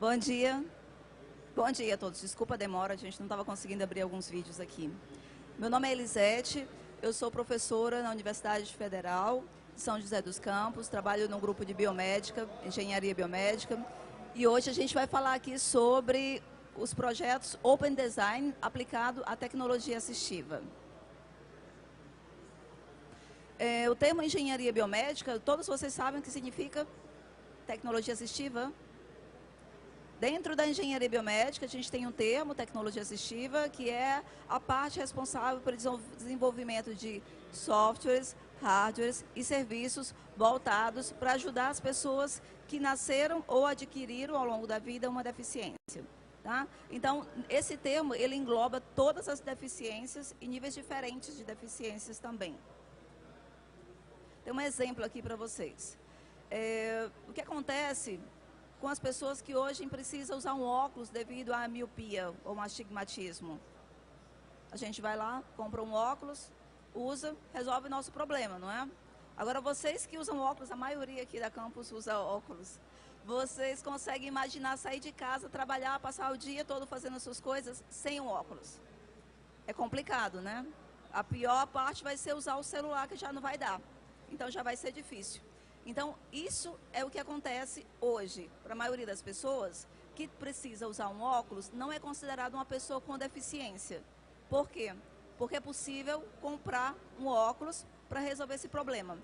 Bom dia. Bom dia a todos. Desculpa a demora, a gente não estava conseguindo abrir alguns vídeos aqui. Meu nome é Elisete, eu sou professora na Universidade Federal de São José dos Campos, trabalho no grupo de biomédica, engenharia biomédica, e hoje a gente vai falar aqui sobre os projetos Open Design aplicado à tecnologia assistiva. O termo engenharia biomédica, todos vocês sabem o que significa tecnologia assistiva? Dentro da engenharia biomédica, a gente tem um termo, tecnologia assistiva, que é a parte responsável pelo desenvolvimento de softwares, hardwares e serviços voltados para ajudar as pessoas que nasceram ou adquiriram ao longo da vida uma deficiência. Tá? Então, esse termo, ele engloba todas as deficiências e níveis diferentes de deficiências também. Tem um exemplo aqui para vocês. O que acontece com as pessoas que hoje precisam usar um óculos devido à miopia ou astigmatismo? A gente vai lá, compra um óculos, usa, resolve o nosso problema, não é? Agora, vocês que usam óculos, a maioria aqui da campus usa óculos, vocês conseguem imaginar sair de casa, trabalhar, passar o dia todo fazendo as suas coisas sem um óculos? É complicado, né? A pior parte vai ser usar o celular, que já não vai dar. Então, já vai ser difícil. Então, isso é o que acontece hoje. Para a maioria das pessoas que precisa usar um óculos, não é considerado uma pessoa com deficiência. Por quê? Porque é possível comprar um óculos para resolver esse problema.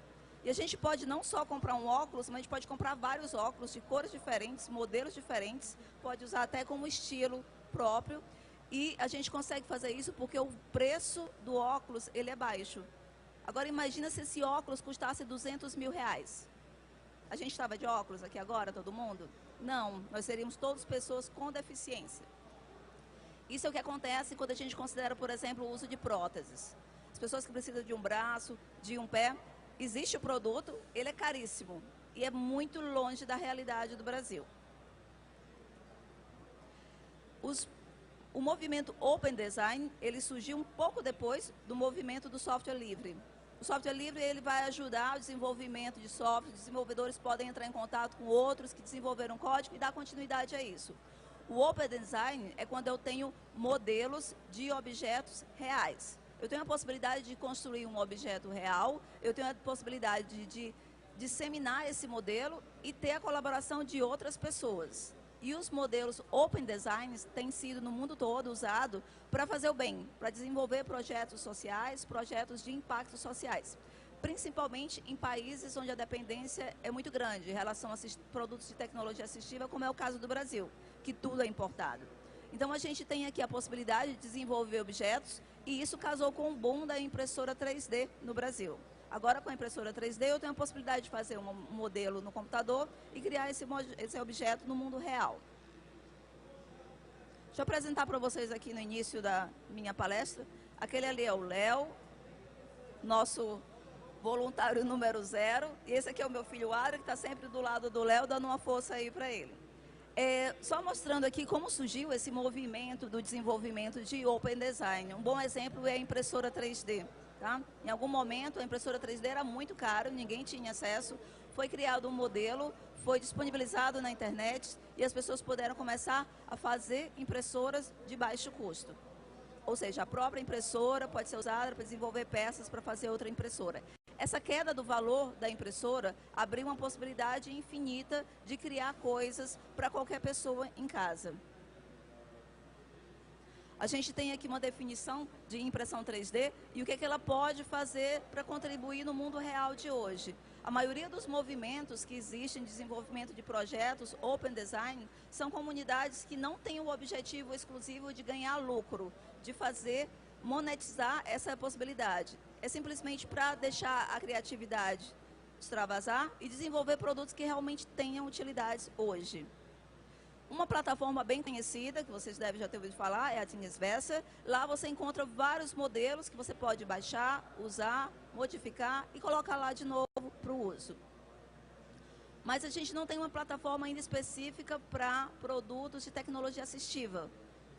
E a gente pode não só comprar um óculos, mas a gente pode comprar vários óculos de cores diferentes, modelos diferentes, pode usar até como estilo próprio. E a gente consegue fazer isso porque o preço do óculos ele é baixo. Agora, imagina se esse óculos custasse R$200 mil. A gente estava de óculos aqui agora, todo mundo? Não, nós seríamos todas pessoas com deficiência. Isso é o que acontece quando a gente considera, por exemplo, o uso de próteses. As pessoas que precisam de um braço, de um pé, existe o produto, ele é caríssimo e é muito longe da realidade do Brasil. O movimento Open Design, ele surgiu um pouco depois do movimento do software livre. O software livre ele vai ajudar o desenvolvimento de software, os desenvolvedores podem entrar em contato com outros que desenvolveram código e dar continuidade a isso. O Open Design é quando eu tenho modelos de objetos reais. Eu tenho a possibilidade de construir um objeto real, eu tenho a possibilidade de disseminar esse modelo e ter a colaboração de outras pessoas. E os modelos Open Designs têm sido no mundo todo usados para fazer o bem, para desenvolver projetos sociais, projetos de impactos sociais. Principalmente em países onde a dependência é muito grande em relação a produtos de tecnologia assistiva, como é o caso do Brasil, que tudo é importado. Então, a gente tem aqui a possibilidade de desenvolver objetos e isso casou com o boom da impressora 3D no Brasil. Agora, com a impressora 3D, eu tenho a possibilidade de fazer um modelo no computador e criar esse objeto no mundo real. Deixa eu apresentar para vocês aqui no início da minha palestra. Aquele ali é o Léo, nosso voluntário número 0. E esse aqui é o meu filho Adri, que está sempre do lado do Léo, dando uma força aí para ele. Só mostrando aqui como surgiu esse movimento do desenvolvimento de Open Design. Um bom exemplo é a impressora 3D. Tá? Em algum momento, a impressora 3D era muito cara, ninguém tinha acesso. Foi criado um modelo, foi disponibilizado na internet e as pessoas puderam começar a fazer impressoras de baixo custo. Ou seja, a própria impressora pode ser usada para desenvolver peças para fazer outra impressora. Essa queda do valor da impressora abriu uma possibilidade infinita de criar coisas para qualquer pessoa em casa. A gente tem aqui uma definição de impressão 3D e o que ela pode fazer para contribuir no mundo real de hoje. A maioria dos movimentos que existem de desenvolvimento de projetos Open Design são comunidades que não têm o objetivo exclusivo de ganhar lucro, de monetizar essa possibilidade. É simplesmente para deixar a criatividade extravasar e desenvolver produtos que realmente tenham utilidades hoje. Uma plataforma bem conhecida, que vocês devem já ter ouvido falar, é a Thingiverse. Lá você encontra vários modelos que você pode baixar, usar, modificar e colocar lá de novo para o uso. Mas a gente não tem uma plataforma ainda específica para produtos de tecnologia assistiva.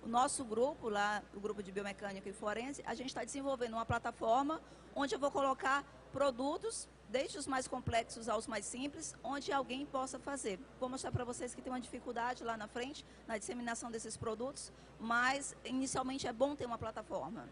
O nosso grupo, lá, o grupo de biomecânica e forense, a gente está desenvolvendo uma plataforma onde eu vou colocar produtos, desde os mais complexos aos mais simples, onde alguém possa fazer. Vou mostrar para vocês que tem uma dificuldade lá na frente, na disseminação desses produtos, mas inicialmente é bom ter uma plataforma.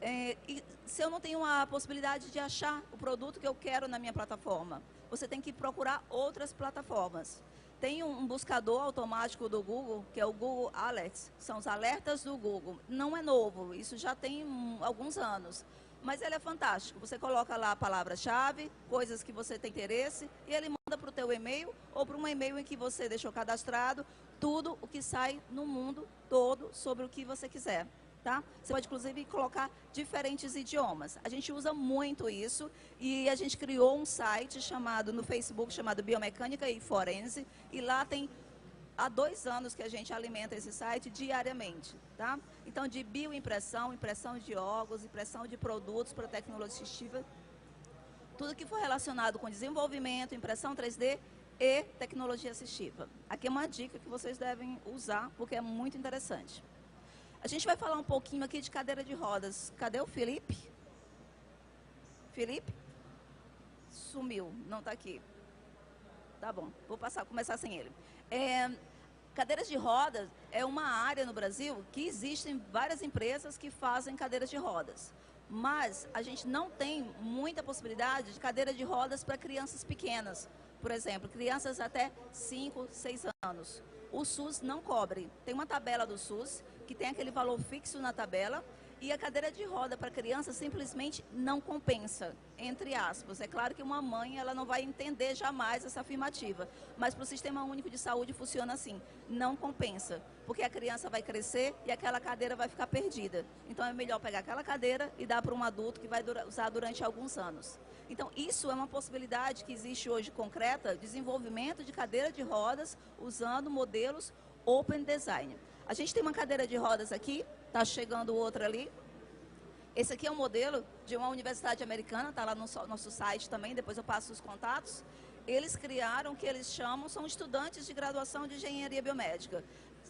E se eu não tenho a possibilidade de achar o produto que eu quero na minha plataforma, você tem que procurar outras plataformas. Tem um buscador automático do Google, que é o Google Alerts, são os alertas do Google. Não é novo, isso já tem alguns anos, mas ele é fantástico. Você coloca lá a palavra-chave, coisas que você tem interesse, e ele manda para o teu e-mail ou para um e-mail em que você deixou cadastrado tudo o que sai no mundo todo sobre o que você quiser. Tá? Você pode, inclusive, colocar diferentes idiomas. A gente usa muito isso e a gente criou um site no Facebook chamado Biomecânica e Forense, e lá tem há 2 anos que a gente alimenta esse site diariamente. Tá? Então, de bioimpressão, impressão de órgãos, impressão de produtos para tecnologia assistiva, tudo que for relacionado com desenvolvimento, impressão 3D e tecnologia assistiva. Aqui é uma dica que vocês devem usar, porque é muito interessante. A gente vai falar um pouquinho aqui de cadeira de rodas. Cadê o Felipe? Felipe? Sumiu, não está aqui. Tá bom, vou começar sem ele. Cadeiras de rodas é uma área no Brasil que existem várias empresas que fazem cadeiras de rodas. Mas a gente não tem muita possibilidade de cadeira de rodas para crianças pequenas. Por exemplo, crianças até 5, 6 anos. O SUS não cobre. Tem uma tabela do SUS que tem aquele valor fixo na tabela, e a cadeira de roda para criança simplesmente não compensa, entre aspas. É claro que uma mãe ela não vai entender jamais essa afirmativa, mas para o Sistema Único de Saúde funciona assim, não compensa, porque a criança vai crescer e aquela cadeira vai ficar perdida. Então é melhor pegar aquela cadeira e dar para um adulto que vai usar durante alguns anos. Então isso é uma possibilidade que existe hoje concreta, desenvolvimento de cadeira de rodas usando modelos Open Design. A gente tem uma cadeira de rodas aqui, está chegando outra ali. Esse aqui é um modelo de uma universidade americana, está lá no nosso site também, depois eu passo os contatos. Eles criaram o que eles chamam, são estudantes de graduação de engenharia biomédica.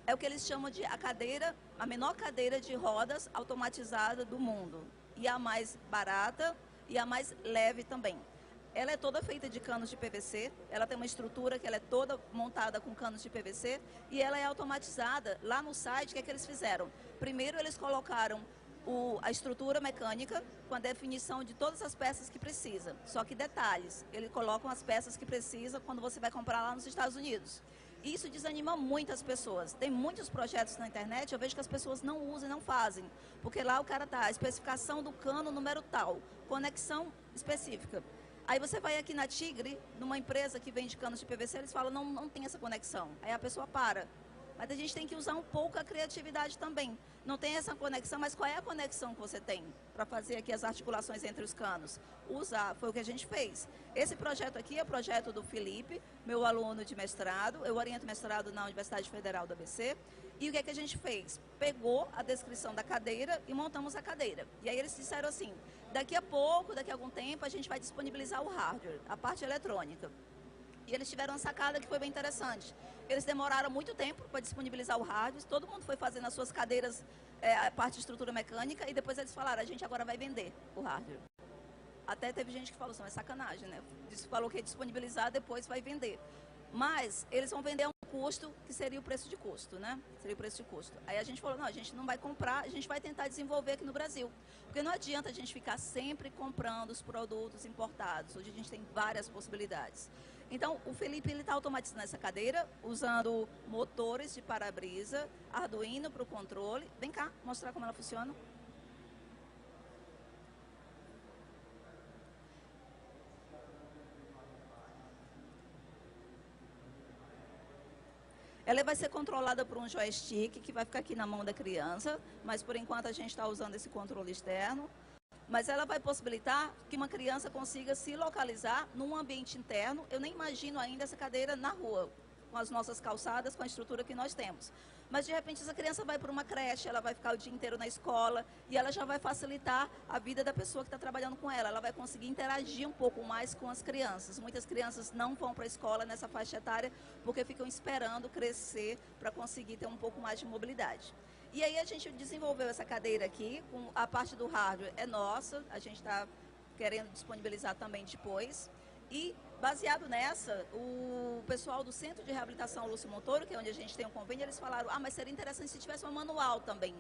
É o que eles chamam de a menor cadeira de rodas automatizada do mundo. E a mais barata e a mais leve também. Ela é toda feita de canos de PVC, ela tem uma estrutura que ela é toda montada com canos de PVC e ela é automatizada. Lá no site, o que é que eles fizeram? Primeiro, eles colocaram a estrutura mecânica com a definição de todas as peças que precisa. Só que detalhes, eles colocam as peças que precisa quando você vai comprar lá nos Estados Unidos. Isso desanima muitas pessoas. Tem muitos projetos na internet, eu vejo que as pessoas não usam e não fazem. Porque lá o cara tá, a especificação do cano número tal, conexão específica. Aí você vai aqui na Tigre, numa empresa que vende canos de PVC, eles falam, não tem essa conexão. Aí a pessoa para. Mas a gente tem que usar um pouco a criatividade também. Não tem essa conexão, mas qual é a conexão que você tem para fazer aqui as articulações entre os canos? Usar, foi o que a gente fez. Esse projeto aqui é o projeto do Felipe, meu aluno de mestrado. Eu oriento mestrado na Universidade Federal do ABC. E o que é que a gente fez? Pegou a descrição da cadeira e montamos a cadeira. E aí eles disseram assim, daqui a pouco, daqui a algum tempo, a gente vai disponibilizar o hardware, a parte eletrônica. E eles tiveram uma sacada que foi bem interessante. Eles demoraram muito tempo para disponibilizar o hardware, todo mundo foi fazendo as suas cadeiras, a parte de estrutura mecânica, e depois eles falaram, a gente agora vai vender o hardware. Até teve gente que falou assim, é sacanagem, né? Falou que ia disponibilizar, depois vai vender. Mas eles vão vender a um custo que seria o preço de custo, né? Seria o preço de custo. Aí a gente falou, não, a gente não vai comprar, a gente vai tentar desenvolver aqui no Brasil. Porque não adianta a gente ficar sempre comprando os produtos importados. Hoje a gente tem várias possibilidades. Então, o Felipe está automatizando essa cadeira, usando motores de para-brisa, Arduino para o controle. Vem cá, mostrar como ela funciona. Ela vai ser controlada por um joystick que vai ficar aqui na mão da criança, mas por enquanto a gente está usando esse controle externo. Mas ela vai possibilitar que uma criança consiga se localizar num ambiente interno. Eu nem imagino ainda essa cadeira na rua, com as nossas calçadas, com a estrutura que nós temos. Mas, de repente, essa criança vai para uma creche, ela vai ficar o dia inteiro na escola e ela já vai facilitar a vida da pessoa que está trabalhando com ela. Ela vai conseguir interagir um pouco mais com as crianças. Muitas crianças não vão para a escola nessa faixa etária porque ficam esperando crescer para conseguir ter um pouco mais de mobilidade. E aí a gente desenvolveu essa cadeira aqui, com a parte do hardware é nossa, a gente está querendo disponibilizar também depois. E, baseado nessa, o pessoal do Centro de Reabilitação Lúcio Montoro, que é onde a gente tem um convênio, eles falaram, mas seria interessante se tivesse uma manual também.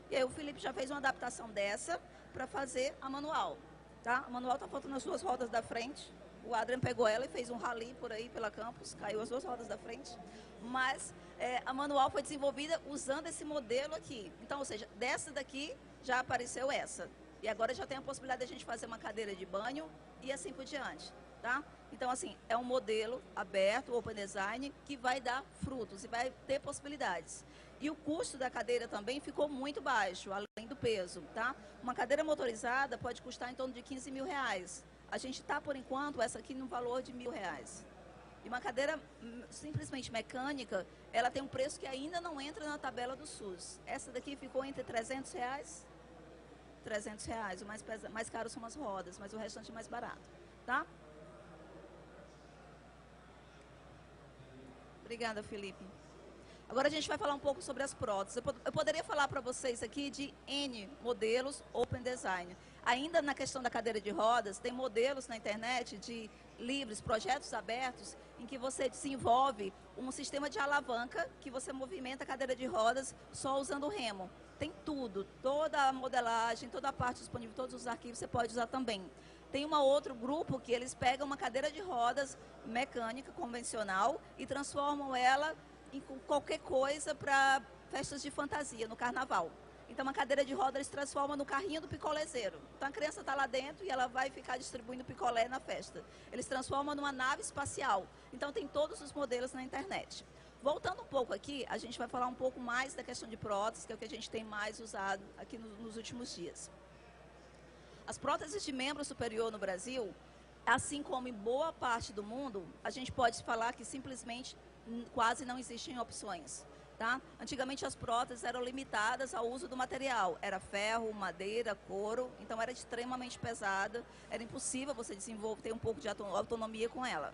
E aí o Felipe já fez uma adaptação dessa para fazer a manual. Tá? A manual está faltando as 2 rodas da frente. O Adrian pegou ela e fez um rally por aí pela campus, caiu as 2 rodas da frente. Mas a manual foi desenvolvida usando esse modelo aqui. Então, ou seja, dessa daqui já apareceu essa. E agora já tem a possibilidade de a gente fazer uma cadeira de banho e assim por diante. Tá? Então, assim, é um modelo aberto, open design, que vai dar frutos e vai ter possibilidades. E o custo da cadeira também ficou muito baixo, além do peso, tá? Uma cadeira motorizada pode custar em torno de 15 mil reais. A gente está, por enquanto, essa aqui no valor de R$ 1.000. E uma cadeira simplesmente mecânica, ela tem um preço que ainda não entra na tabela do SUS. Essa daqui ficou entre R$300, R$300. O mais caro são as rodas, mas o restante é mais barato, tá? Obrigada, Felipe. Agora a gente vai falar um pouco sobre as próteses. Eu poderia falar para vocês aqui de N modelos Open Design. Ainda na questão da cadeira de rodas, tem modelos na internet de livres, projetos abertos, em que você desenvolve um sistema de alavanca que você movimenta a cadeira de rodas só usando o remo. Tem tudo, toda a modelagem, toda a parte disponível, todos os arquivos você pode usar também. Tem um outro grupo que eles pegam uma cadeira de rodas mecânica, convencional, e transformam ela em qualquer coisa para festas de fantasia, no carnaval. Então, uma cadeira de rodas eles transformam no carrinho do picolézeiro. Então, a criança está lá dentro e ela vai ficar distribuindo picolé na festa. Eles transformam numa nave espacial. Então, tem todos os modelos na internet. Voltando um pouco aqui, a gente vai falar um pouco mais da questão de próteses, que é o que a gente tem mais usado aqui nos últimos dias. As próteses de membro superior no Brasil, assim como em boa parte do mundo, a gente pode falar que simplesmente quase não existem opções. Tá? Antigamente as próteses eram limitadas ao uso do material, era ferro, madeira, couro, então era extremamente pesada, era impossível você desenvolver, ter um pouco de autonomia com ela.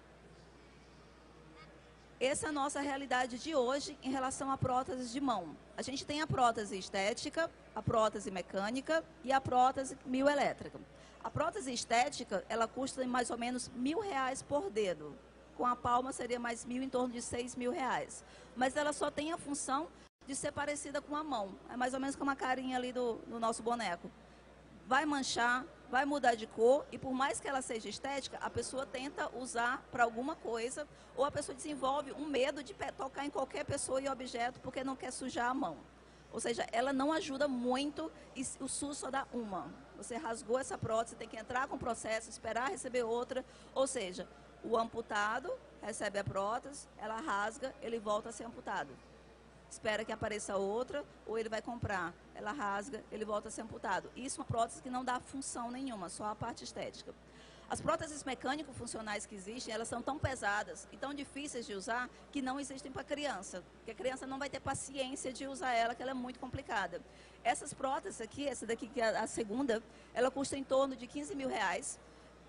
Essa é a nossa realidade de hoje em relação a próteses de mão. A gente tem a prótese estética, a prótese mecânica e a prótese mioelétrica. A prótese estética, ela custa mais ou menos R$1.000 por dedo. Com a palma seria mais em torno de R$6.000. Mas ela só tem a função de ser parecida com a mão. É mais ou menos como a carinha ali do nosso boneco. Vai manchar, vai mudar de cor e por mais que ela seja estética, a pessoa tenta usar para alguma coisa ou a pessoa desenvolve um medo de tocar em qualquer pessoa e objeto porque não quer sujar a mão. Ou seja, ela não ajuda muito e o SUS só dá uma. Você rasgou essa prótese, tem que entrar com o processo, esperar receber outra. Ou seja, o amputado recebe a prótese, ela rasga, ele volta a ser amputado. Espera que apareça outra, ou ele vai comprar. Ela rasga, ele volta a ser amputado. Isso é uma prótese que não dá função nenhuma, só a parte estética. As próteses mecânico-funcionais que existem, elas são tão pesadas e tão difíceis de usar que não existem para criança. Porque a criança não vai ter paciência de usar ela, que ela é muito complicada. Essas próteses aqui, essa daqui que é a segunda, ela custa em torno de R$15.000.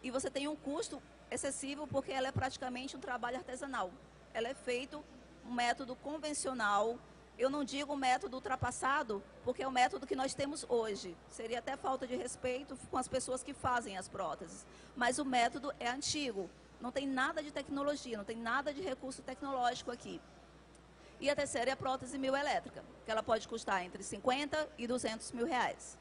E você tem um custo excessivo porque ela é praticamente um trabalho artesanal. Ela é feito um método convencional. Eu não digo método ultrapassado, porque é o método que nós temos hoje. Seria até falta de respeito com as pessoas que fazem as próteses. Mas o método é antigo. Não tem nada de tecnologia, não tem nada de recurso tecnológico aqui. E a terceira é a prótese mioelétrica, que ela pode custar entre R$50 e R$200.000.